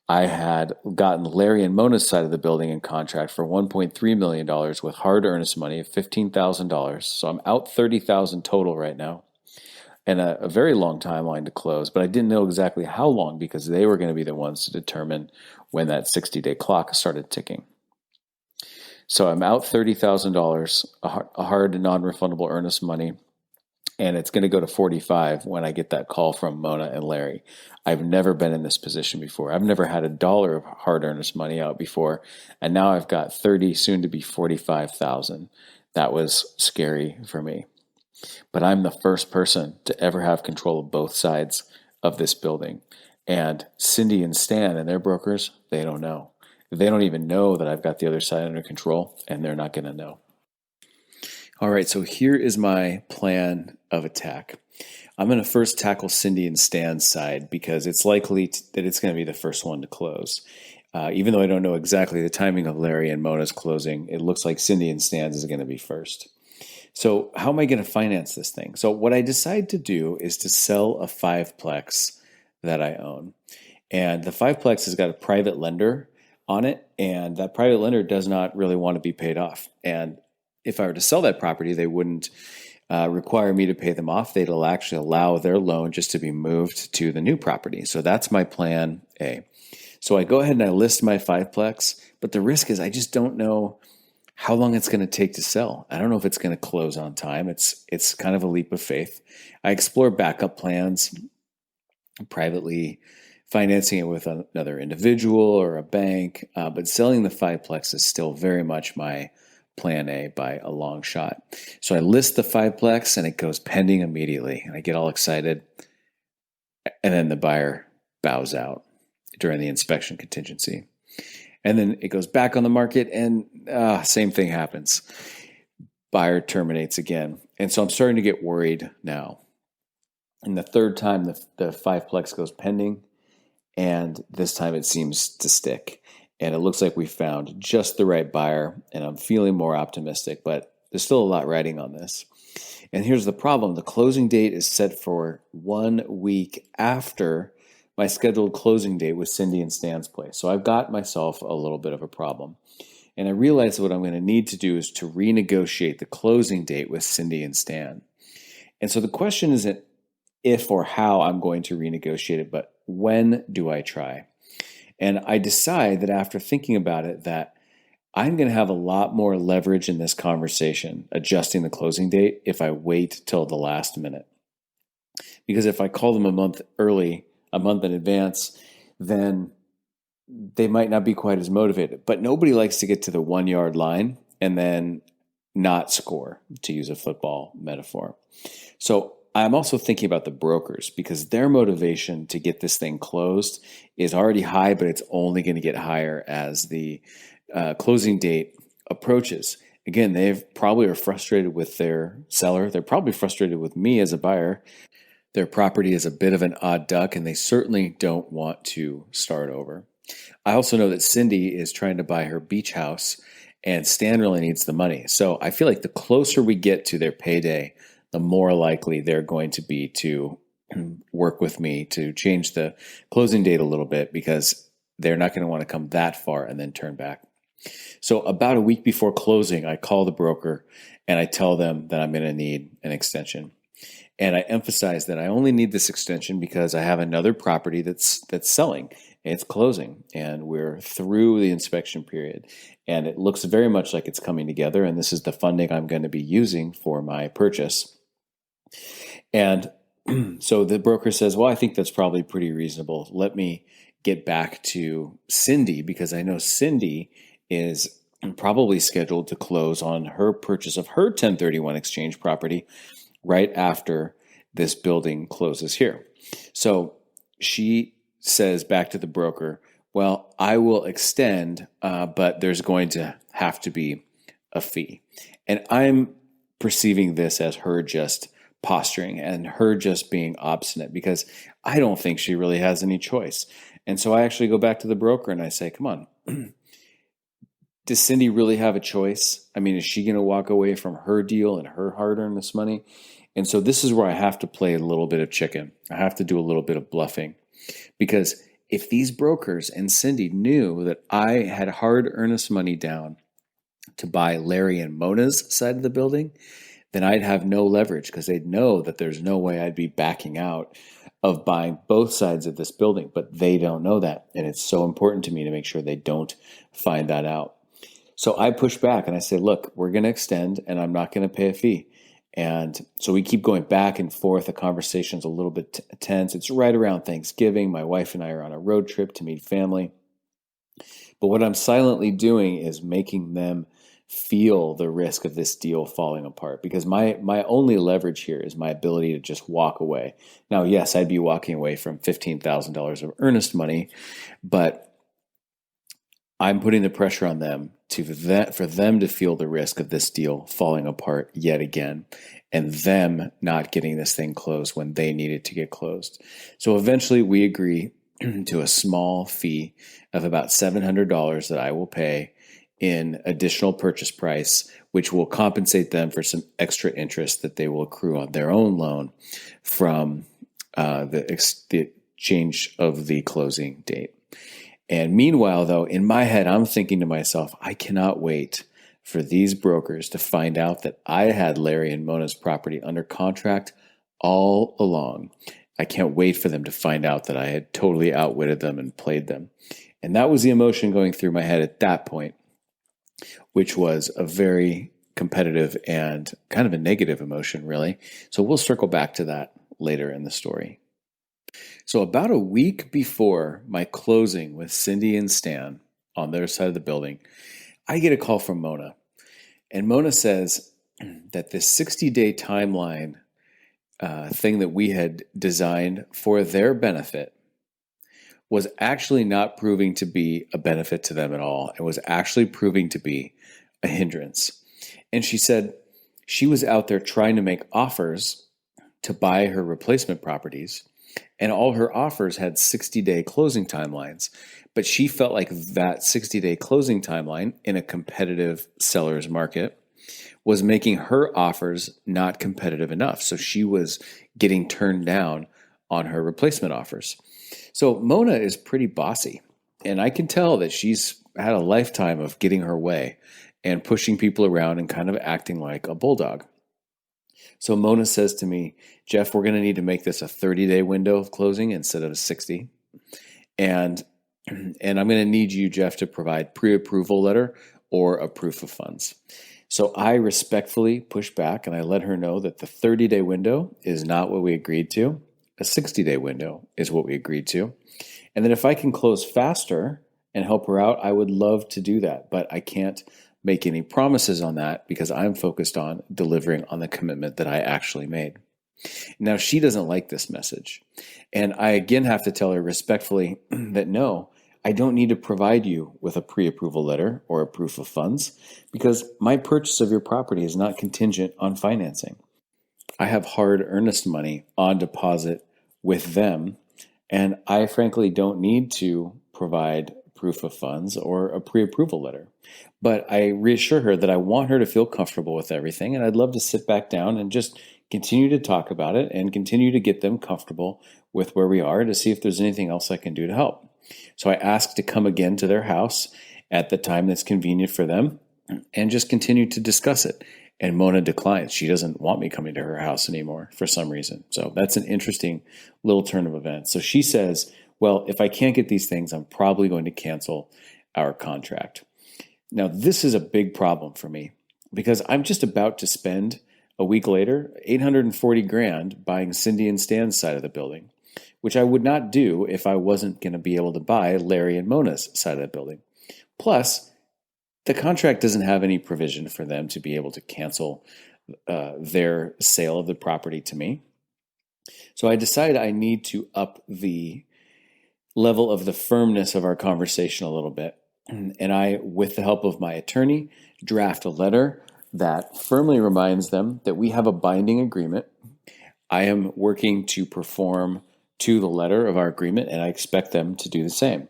I had gotten Larry and Mona's side of the building in contract for $1.3 million with hard earnest money of $15,000. So I'm out $30,000 total right now and a very long timeline to close. But I didn't know exactly how long because they were going to be the ones to determine when that 60-day clock started ticking. So I'm out $30,000, a hard and non-refundable earnest money. And it's going to go to 45 when I get that call from Mona and Larry. I've never been in this position before. I've never had $1 of hard earnest money out before. And now I've got 30, soon to be 45,000. That was scary for me. But I'm the first person to ever have control of both sides of this building. And Cindy and Stan and their brokers, they don't know. They don't even know that I've got the other side under control, and they're not going to know. All right, so here is my plan of attack. I'm going to first tackle Cindy and Stan's side because it's likely that it's going to be the first one to close. Even though I don't know exactly the timing of Larry and Mona's closing, it looks like Cindy and Stan's is going to be first. So how am I going to finance this thing? So what I decide to do is to sell a fiveplex that I own. And the fiveplex has got a private lender on it, and that private lender does not really want to be paid off. And if I were to sell that property, they wouldn't require me to pay them off. They'd actually allow their loan just to be moved to the new property. So that's my plan A. So I go ahead and I list my fiveplex, but the risk is I just don't know how long it's going to take to sell. I don't know if it's going to close on time. It's kind of a leap of faith. I explore backup plans, privately financing it with another individual or a bank, but selling the fiveplex is still very much my plan A by a long shot. So I list the fiveplex and it goes pending immediately. And I get all excited. And then the buyer bows out during the inspection contingency. And then it goes back on the market and same thing happens. Buyer terminates again. And so I'm starting to get worried now. And the third time the fiveplex goes pending, and this time it seems to stick. And it looks like we found just the right buyer, and I'm feeling more optimistic, but there's still a lot riding on this. And here's the problem. The closing date is set for 1 week after my scheduled closing date with Cindy and Stan's place. So I've got myself a little bit of a problem. And I realize what I'm going to need to do is to renegotiate the closing date with Cindy and Stan. And so the question isn't if or how I'm going to renegotiate it, but when do I try? And I decide that after thinking about it, that I'm going to have a lot more leverage in this conversation, adjusting the closing date, if I wait till the last minute. Because if I call them a month early, a month in advance, then they might not be quite as motivated. But nobody likes to get to the 1 yard line and then not score, to use a football metaphor. So I'm also thinking about the brokers, because their motivation to get this thing closed is already high, but it's only going to get higher as the closing date approaches. Again, they probably are frustrated with their seller. They're probably frustrated with me as a buyer. Their property is a bit of an odd duck, and they certainly don't want to start over. I also know that Cindy is trying to buy her beach house, and Stan really needs the money. So I feel like the closer we get to their payday, the more likely they're going to be to work with me to change the closing date a little bit, because they're not going to want to come that far and then turn back. So about a week before closing, I call the broker and I tell them that I'm going to need an extension. And I emphasize that I only need this extension because I have another property that's selling. It's closing, and we're through the inspection period. And it looks very much like it's coming together, and this is the funding I'm going to be using for my purchase. And so the broker says, well, I think that's probably pretty reasonable. Let me get back to Cindy, because I know Cindy is probably scheduled to close on her purchase of her 1031 exchange property right after this building closes here. So she says back to the broker, well, I will extend, but there's going to have to be a fee. And I'm perceiving this as her just posturing and her just being obstinate, because I don't think she really has any choice. And so I actually go back to the broker and I say, come on, does Cindy really have a choice? I mean, is she going to walk away from her deal and her hard-earned this money? And so this is where I have to play a little bit of chicken. I have to do a little bit of bluffing, because if these brokers and Cindy knew that I had hard earnest money down to buy Larry and Mona's side of the building, then I'd have no leverage, because they'd know that there's no way I'd be backing out of buying both sides of this building. But they don't know that. And it's so important to me to make sure they don't find that out. So I push back and I say, look, we're going to extend and I'm not going to pay a fee. And so we keep going back and forth. The conversation's a little bit tense. It's right around Thanksgiving. My wife and I are on a road trip to meet family. But what I'm silently doing is making them feel the risk of this deal falling apart, because my only leverage here is my ability to just walk away. Now, yes, I'd be walking away from $15,000 of earnest money, but I'm putting the pressure on them for them to feel the risk of this deal falling apart yet again, and them not getting this thing closed when they need it to get closed. So eventually we agree to a small fee of about $700 that I will pay in additional purchase price, which will compensate them for some extra interest that they will accrue on their own loan from the change of the closing date. And meanwhile, though, in my head, I'm thinking to myself, I cannot wait for these brokers to find out that I had Larry and Mona's property under contract all along. I can't wait for them to find out that I had totally outwitted them and played them. And that was the emotion going through my head at that point, which was a very competitive and kind of a negative emotion, really. So we'll circle back to that later in the story. So about a week before my closing with Cindy and Stan on their side of the building, I get a call from Mona. And Mona says that this 60-day timeline thing that we had designed for their benefit was actually not proving to be a benefit to them at all. It was actually proving to be a hindrance. And she said she was out there trying to make offers to buy her replacement properties, and all her offers had 60-day closing timelines. But she felt like that 60-day closing timeline in a competitive seller's market was making her offers not competitive enough. So she was getting turned down on her replacement offers. So Mona is pretty bossy, and I can tell that she's had a lifetime of getting her way and pushing people around and kind of acting like a bulldog. So Mona says to me, Jeff, we're going to need to make this a 30-day window of closing instead of a 60. And I'm going to need you, Jeff, to provide pre-approval letter or a proof of funds. So I respectfully push back, and I let her know that the 30-day window is not what we agreed to. A 60-day window is what we agreed to. And that if I can close faster and help her out, I would love to do that. But I can't make any promises on that because I'm focused on delivering on the commitment that I actually made. Now, she doesn't like this message. And I again have to tell her respectfully that no, I don't need to provide you with a pre-approval letter or a proof of funds because my purchase of your property is not contingent on financing. I have hard earnest money on deposit with them, and I frankly don't need to provide proof of funds or a pre-approval letter. But I reassure her that I want her to feel comfortable with everything, and I'd love to sit back down and just continue to talk about it and continue to get them comfortable with where we are to see if there's anything else I can do to help. So I asked to come again to their house at the time that's convenient for them and just continue to discuss it. And Mona declines. She doesn't want me coming to her house anymore for some reason. So that's an interesting little turn of events. So she says, well, if I can't get these things, I'm probably going to cancel our contract. Now, this is a big problem for me because I'm just about to spend a week later $840,000 buying Cindy and Stan's side of the building, which I would not do if I wasn't going to be able to buy Larry and Mona's side of the building. Plus, the contract doesn't have any provision for them to be able to cancel their sale of the property to me. So I decided I need to up the level of the firmness of our conversation a little bit. And I, with the help of my attorney, draft a letter that firmly reminds them that we have a binding agreement. I am working to perform to the letter of our agreement, and I expect them to do the same.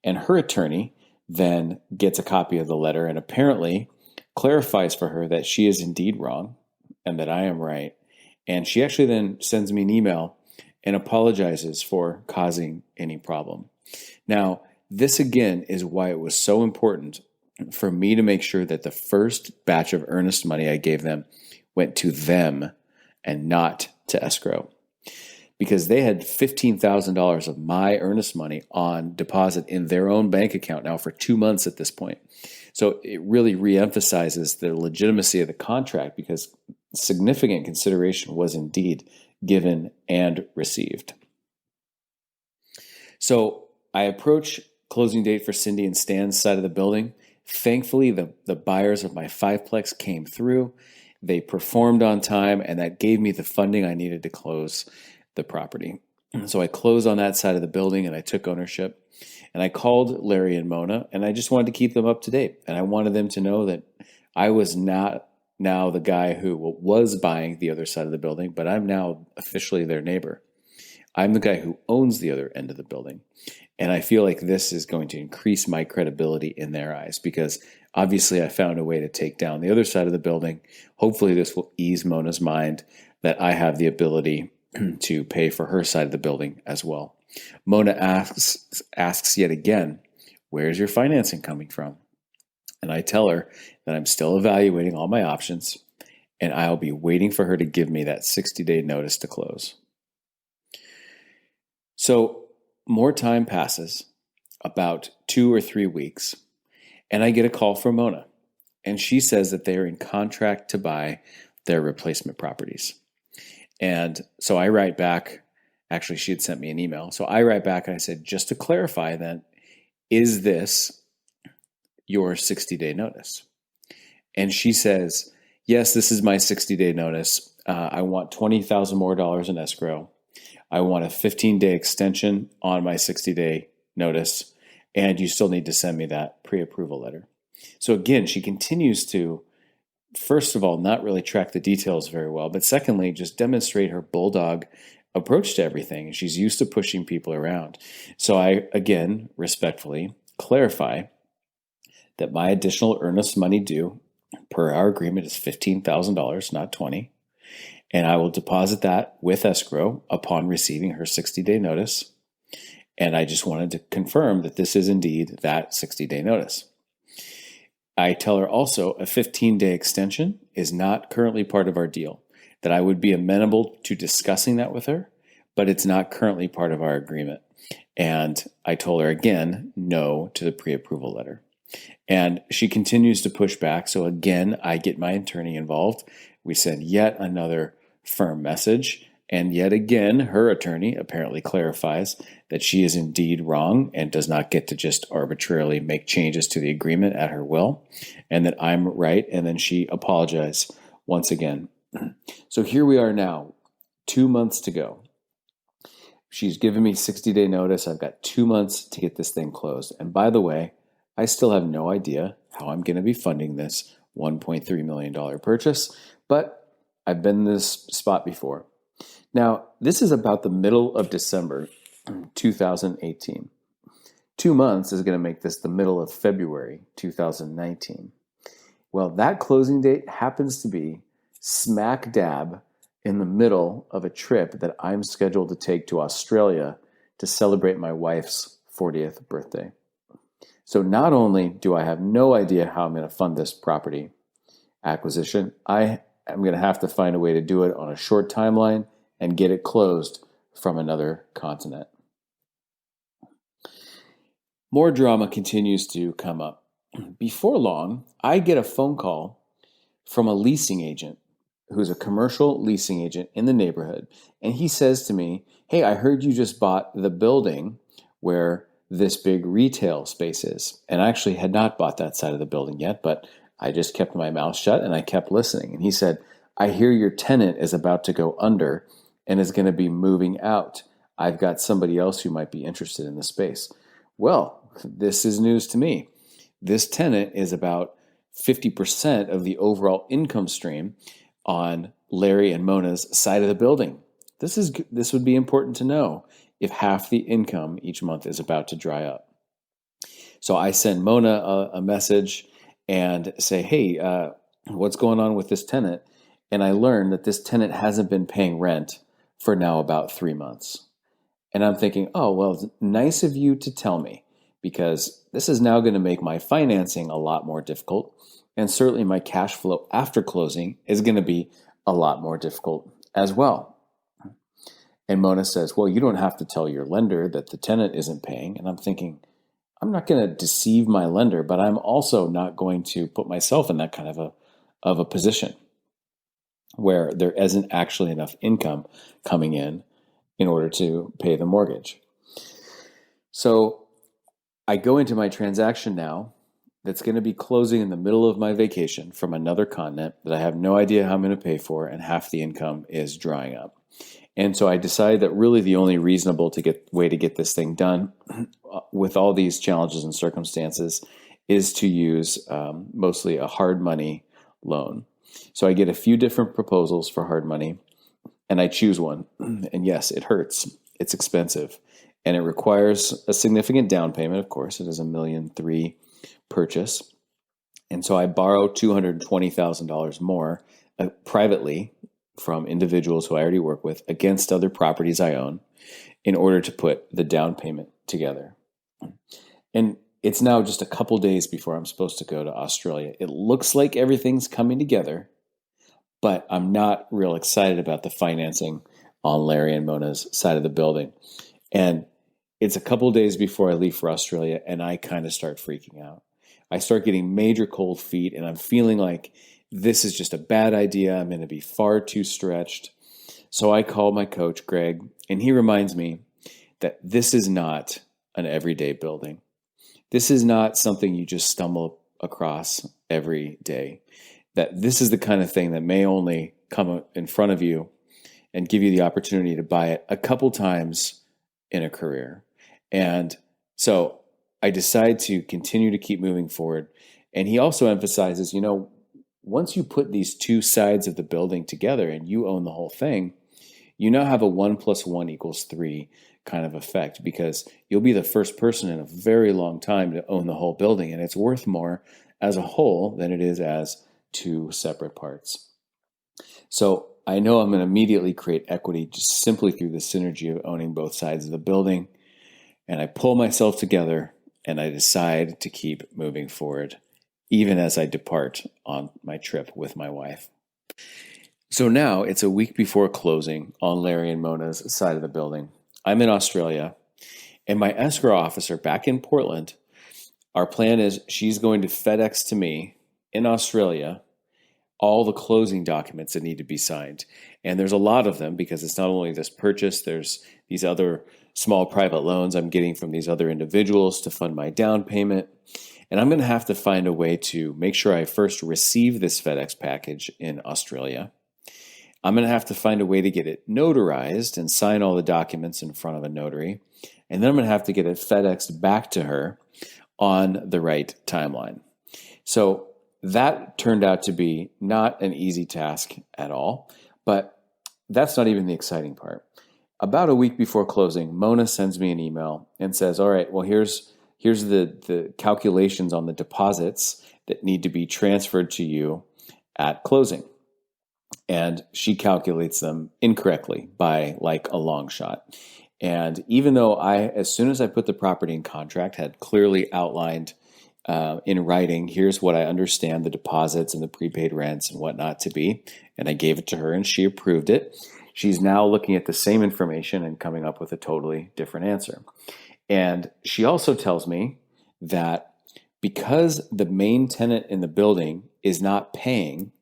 And her attorney then gets a copy of the letter and apparently clarifies for her that she is indeed wrong and that I am right. And she actually then sends me an email and apologizes for causing any problem. Now, this again is why it was so important for me to make sure that the first batch of earnest money I gave them went to them and not to escrow. Because they had $15,000 of my earnest money on deposit in their own bank account now for 2 months at this point. So it really reemphasizes the legitimacy of the contract because significant consideration was indeed given and received. So I approach closing date for Cindy and Stan's side of the building Thankfully, the buyers of my fiveplex came through. They performed on time, and that gave me the funding I needed to close the property. So I closed on that side of the building and I took ownership. And I called Larry and Mona, and I just wanted to keep them up to date. And I wanted them to know that I was not now the guy who was buying the other side of the building, but I'm now officially their neighbor. I'm the guy who owns the other end of the building. And I feel like this is going to increase my credibility in their eyes because obviously I found a way to take down the other side of the building. Hopefully this will ease Mona's mind that I have the ability to pay for her side of the building as well. Mona asks yet again, where's your financing coming from? And I tell her that I'm still evaluating all my options and I'll be waiting for her to give me that 60-day notice to close. So more time passes, about 2 or 3 weeks, and I get a call from Mona. And she says that they are in contract to buy their replacement properties. And so I write back, actually she had sent me an email. So I write back and I said, just to clarify then, is this your 60-day notice? And she says, yes, this is my 60-day notice. I want $20,000 more in escrow. I want a 15-day extension on my 60-day notice, and you still need to send me that pre-approval letter. So again, she continues to, first of all, not really track the details very well, but secondly, just demonstrate her bulldog approach to everything. She's used to pushing people around. So I, again, respectfully clarify that my additional earnest money due per our agreement is $15,000, not $20,000. And I will deposit that with escrow upon receiving her 60-day notice. And I just wanted to confirm that this is indeed that 60-day notice. I tell her also a 15-day extension is not currently part of our deal, that I would be amenable to discussing that with her, but it's not currently part of our agreement. And I told her again, no to the pre-approval letter. And she continues to push back. So again, I get my attorney involved. We send yet another firm message. And yet again, her attorney apparently clarifies that she is indeed wrong and does not get to just arbitrarily make changes to the agreement at her will, and that I'm right. And then she apologized once again. So here we are now, 2 months to go. She's given me 60-day notice. I've got 2 months to get this thing closed. And by the way, I still have no idea how I'm going to be funding this $1.3 million purchase, but I've been in this spot before. Now, this is about the middle of December 2018. 2 months is going to make this the middle of February 2019. Well, that closing date happens to be smack dab in the middle of a trip that I'm scheduled to take to Australia to celebrate my wife's 40th birthday. So not only do I have no idea how I'm going to fund this property acquisition, I am going to have to find a way to do it on a short timeline and get it closed from another continent. More drama continues to come up. Before long, I get a phone call from a leasing agent who's a commercial leasing agent in the neighborhood. And he says to me, hey, I heard you just bought the building where this big retail space is. And I actually had not bought that side of the building yet, but I just kept my mouth shut and I kept listening. And he said, I hear your tenant is about to go under and is going to be moving out. I've got somebody else who might be interested in the space. Well, this is news to me. This tenant is about 50% of the overall income stream on Larry and Mona's side of the building. This would be important to know if half the income each month is about to dry up. So I send Mona a message and say, hey, what's going on with this tenant? And I learned that this tenant hasn't been paying rent for now about 3 months. And I'm thinking, oh, well, it's nice of you to tell me, because this is now going to make my financing a lot more difficult. And certainly my cash flow after closing is going to be a lot more difficult as well. And Mona says, well, you don't have to tell your lender that the tenant isn't paying. And I'm thinking, I'm not going to deceive my lender, but I'm also not going to put myself in that kind of a position where there isn't actually enough income coming in order to pay the mortgage. So I go into my transaction now that's going to be closing in the middle of my vacation from another continent that I have no idea how I'm going to pay for, and half the income is drying up. And so I decided that really the only reasonable way to get this thing done with all these challenges and circumstances is to use mostly a hard money loan. So I get a few different proposals for hard money, and I choose one. And yes, it hurts. It's expensive, and it requires a significant down payment. Of course, it is $1.3 million purchase. And so I borrow $220,000 more privately from individuals who I already work with against other properties I own in order to put the down payment together. And it's now just a couple days before I'm supposed to go to Australia. It looks like everything's coming together, but I'm not real excited about the financing on Larry and Mona's side of the building. And it's a couple days before I leave for Australia, and I kind of start freaking out. I start getting major cold feet, and I'm feeling like this is just a bad idea. I'm going to be far too stretched. So I call my coach, Greg, and he reminds me that this is not an everyday building. This is not something you just stumble across every day. That this is the kind of thing that may only come in front of you and give you the opportunity to buy it a couple times in a career. And so I decide to continue to keep moving forward. And he also emphasizes, once you put these two sides of the building together and you own the whole thing, you now have a 1 + 1 = 3 kind of effect, because you'll be the first person in a very long time to own the whole building. And it's worth more as a whole than it is as two separate parts. So I know I'm going to immediately create equity just simply through the synergy of owning both sides of the building. And I pull myself together and I decide to keep moving forward, even as I depart on my trip with my wife. So now it's a week before closing on Larry and Mona's side of the building. I'm in Australia, and my escrow officer back in Portland, our plan is she's going to FedEx to me in Australia all the closing documents that need to be signed. And there's a lot of them, because it's not only this purchase, there's these other small private loans I'm getting from these other individuals to fund my down payment. And I'm going to have to find a way to make sure I first receive this FedEx package in Australia. I'm going to have to find a way to get it notarized and sign all the documents in front of a notary. And then I'm going to have to get it FedExed back to her on the right timeline. So that turned out to be not an easy task at all, but that's not even the exciting part. About a week before closing, Mona sends me an email and says, all right, well, here's the calculations on the deposits that need to be transferred to you at closing. And she calculates them incorrectly by like a long shot. And even though as soon as I put the property in contract, had clearly outlined in writing, here's what I understand the deposits and the prepaid rents and whatnot to be, and I gave it to her and she approved it, she's now looking at the same information and coming up with a totally different answer. And she also tells me that because the main tenant in the building is not paying,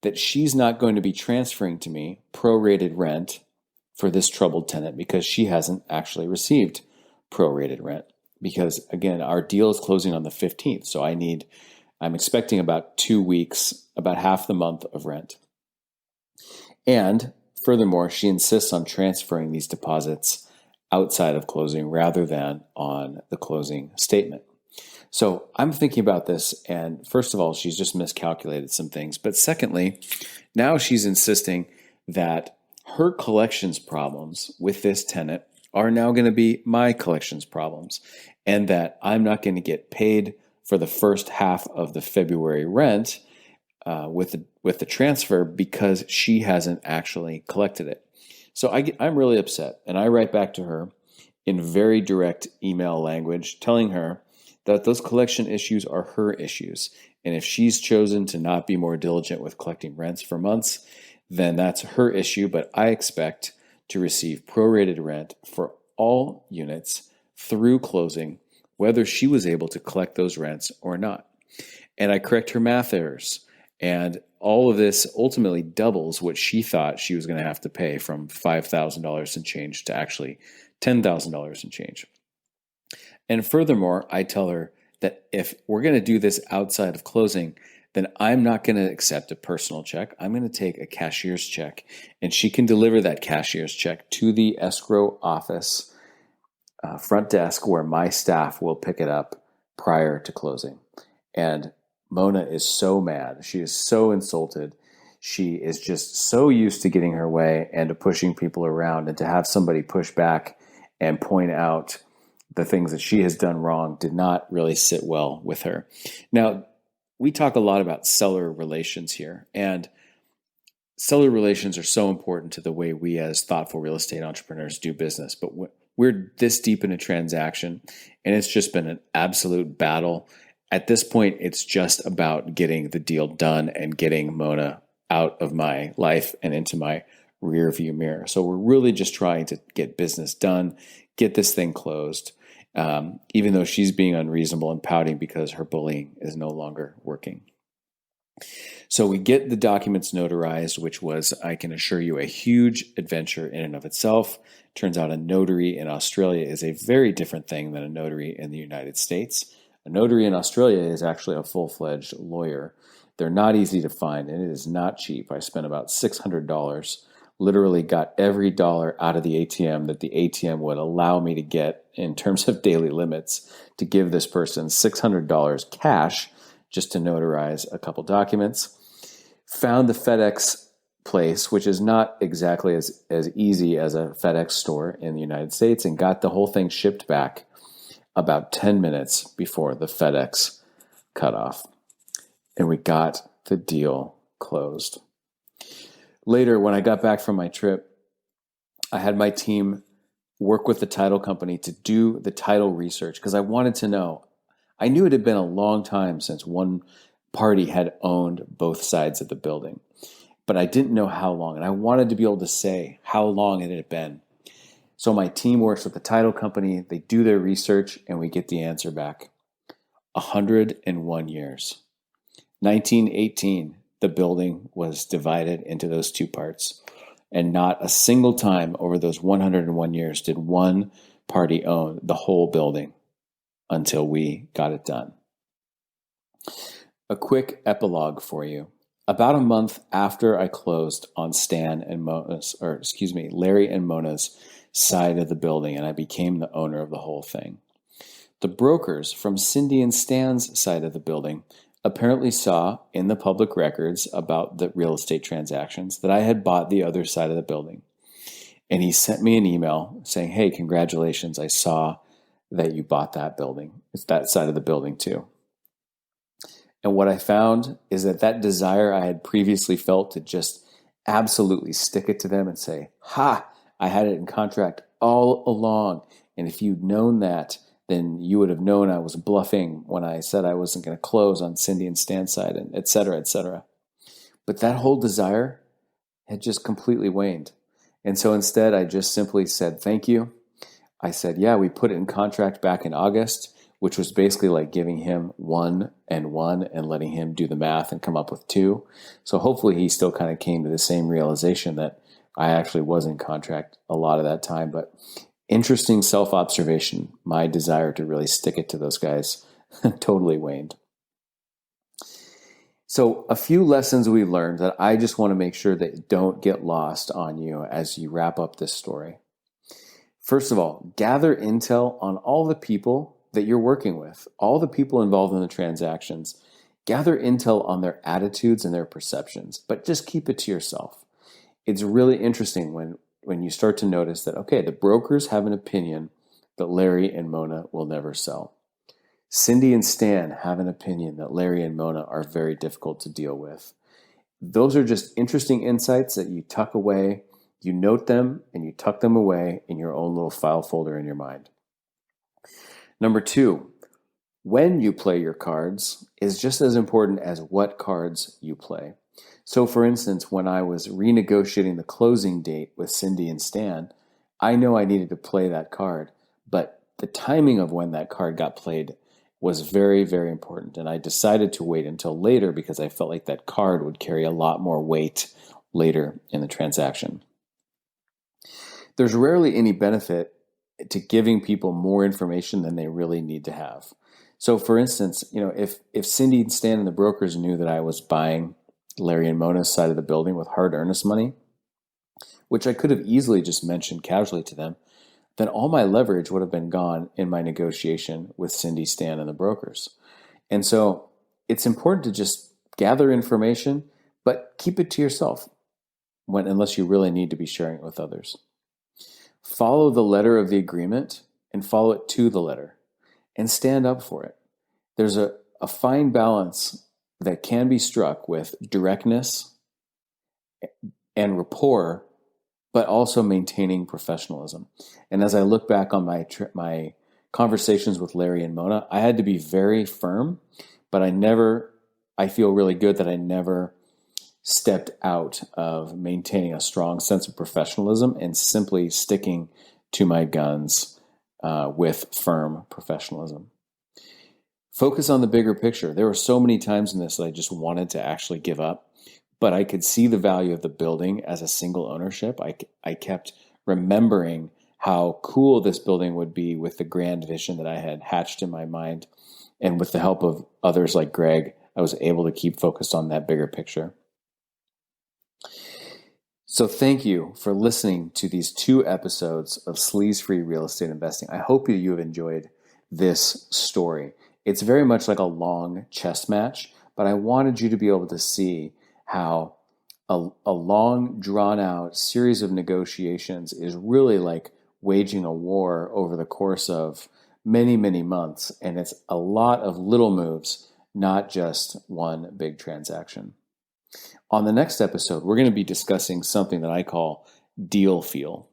that she's not going to be transferring to me prorated rent for this troubled tenant, because she hasn't actually received prorated rent. Because again, our deal is closing on the 15th. So I'm expecting about 2 weeks, about half the month of rent. And furthermore, she insists on transferring these deposits outside of closing rather than on the closing statement. So I'm thinking about this, and first of all, she's just miscalculated some things. But secondly, now she's insisting that her collections problems with this tenant are now going to be my collections problems, and that I'm not going to get paid for the first half of the February rent with the transfer because she hasn't actually collected it. So I'm really upset, and I write back to her in very direct email language telling her that those collection issues are her issues. And if she's chosen to not be more diligent with collecting rents for months, then that's her issue. But I expect to receive prorated rent for all units through closing, whether she was able to collect those rents or not. And I correct her math errors. And all of this ultimately doubles what she thought she was going to have to pay, from $5,000 and change to actually $10,000 and change. And furthermore, I tell her that if we're going to do this outside of closing, then I'm not going to accept a personal check. I'm going to take a cashier's check, and she can deliver that cashier's check to the escrow office front desk where my staff will pick it up prior to closing. And Mona is so mad. She is so insulted. She is just so used to getting her way and to pushing people around, and to have somebody push back and point out the things that she has done wrong did not really sit well with her. Now, we talk a lot about seller relations here, and seller relations are so important to the way we as thoughtful real estate entrepreneurs do business. But we're this deep in a transaction, and it's just been an absolute battle. At this point, it's just about getting the deal done and getting Mona out of my life and into my rear view mirror. So we're really just trying to get business done, get this thing closed, even though she's being unreasonable and pouting because her bullying is no longer working. So we get the documents notarized, which was, I can assure you, a huge adventure in and of itself. Turns out a notary in Australia is a very different thing than a notary in the United States. A notary in Australia is actually a full-fledged lawyer. They're not easy to find, and it is not cheap. I spent about $600, literally got every dollar out of the ATM that the ATM would allow me to get in terms of daily limits to give this person $600 cash just to notarize a couple documents. Found the FedEx place, which is not exactly as easy as a FedEx store in the United States, and got the whole thing shipped back about 10 minutes before the FedEx cutoff. And we got the deal closed. Later, when I got back from my trip, I had my team work with the title company to do the title research because I wanted to know. I knew it had been a long time since one party had owned both sides of the building, but I didn't know how long, and I wanted to be able to say how long it had been. So my team works with the title company, they do their research, and we get the answer back. 101 years. 1918, the building was divided into those two parts, and not a single time over those 101 years did one party own the whole building until we got it done. A quick epilogue for you. About a month after I closed on Larry and Mona's side of the building, and I became the owner of the whole thing, the brokers from Cindy and Stan's side of the building apparently saw in the public records about the real estate transactions that I had bought the other side of the building. And he sent me an email saying, "Hey, congratulations, I saw that you bought that building. It's that side of the building too." And what I found is that desire I had previously felt to just absolutely stick it to them and say, "Ha, I had it in contract all along. And if you'd known that, then you would have known I was bluffing when I said I wasn't going to close on Cindy and Stan's side," and et cetera, et cetera. But that whole desire had just completely waned. And so instead, I just simply said, "Thank you." I said, "Yeah, we put it in contract back in August," which was basically like giving him one and letting him do the math and come up with two. So hopefully he still kind of came to the same realization that I actually was in contract a lot of that time. But interesting self-observation, my desire to really stick it to those guys totally waned. So a few lessons we learned that I just want to make sure that don't get lost on you as you wrap up this story. First of all, gather intel on all the people that you're working with, all the people involved in the transactions. Gather intel on their attitudes and their perceptions, but just keep it to yourself. It's really interesting when you start to notice that, okay, the brokers have an opinion that Larry and Mona will never sell. Cindy and Stan have an opinion that Larry and Mona are very difficult to deal with. Those are just interesting insights that you tuck away, you note them, and you tuck them away in your own little file folder in your mind. Number 2, when you play your cards is just as important as what cards you play. So for instance, when I was renegotiating the closing date with Cindy and Stan, I know I needed to play that card, but the timing of when that card got played was very, very important. And I decided to wait until later because I felt like that card would carry a lot more weight later in the transaction. There's rarely any benefit to giving people more information than they really need to have. So for instance, if Cindy and Stan and the brokers knew that I was buying Larry and Mona's side of the building with hard earnest money, which I could have easily just mentioned casually to them, then all my leverage would have been gone in my negotiation with Cindy, Stan, and the brokers. And so it's important to just gather information, but keep it to yourself unless you really need to be sharing it with others. Follow the letter of the agreement and follow it to the letter and stand up for it. There's a fine balance that can be struck with directness and rapport, but also maintaining professionalism. And as I look back on my conversations with Larry and Mona, I had to be very firm, but I feel really good that I never stepped out of maintaining a strong sense of professionalism and simply sticking to my guns with firm professionalism. Focus on the bigger picture. There were so many times in this that I just wanted to actually give up, but I could see the value of the building as a single ownership. I kept remembering how cool this building would be with the grand vision that I had hatched in my mind. And with the help of others like Greg, I was able to keep focused on that bigger picture. So thank you for listening to these 2 episodes of Sleaze-Free Real Estate Investing. I hope you have enjoyed this story. It's very much like a long chess match, but I wanted you to be able to see how a long, drawn-out series of negotiations is really like waging a war over the course of many, many months, and it's a lot of little moves, not just one big transaction. On the next episode, we're going to be discussing something that I call deal feel.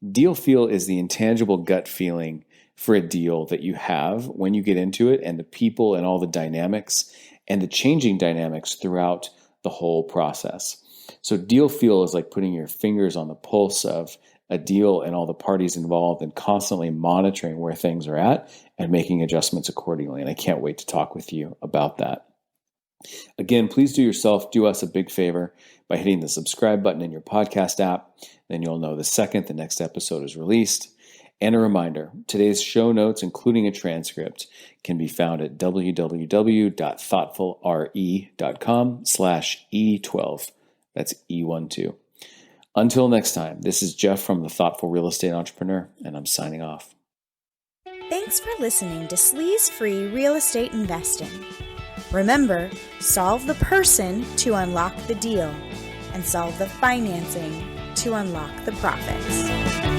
Deal feel is the intangible gut feeling for a deal that you have when you get into it, and the people and all the dynamics and the changing dynamics throughout the whole process. So deal feel is like putting your fingers on the pulse of a deal and all the parties involved and constantly monitoring where things are at and making adjustments accordingly. And I can't wait to talk with you about that. Again, please do us a big favor by hitting the subscribe button in your podcast app. Then you'll know the second the next episode is released. And a reminder, today's show notes, including a transcript, can be found at www.thoughtfulre.com/E12. That's E12. Until next time, this is Jeff from the Thoughtful Real Estate Entrepreneur, and I'm signing off. Thanks for listening to Sleaze-Free Real Estate Investing. Remember, solve the person to unlock the deal, and solve the financing to unlock the profits.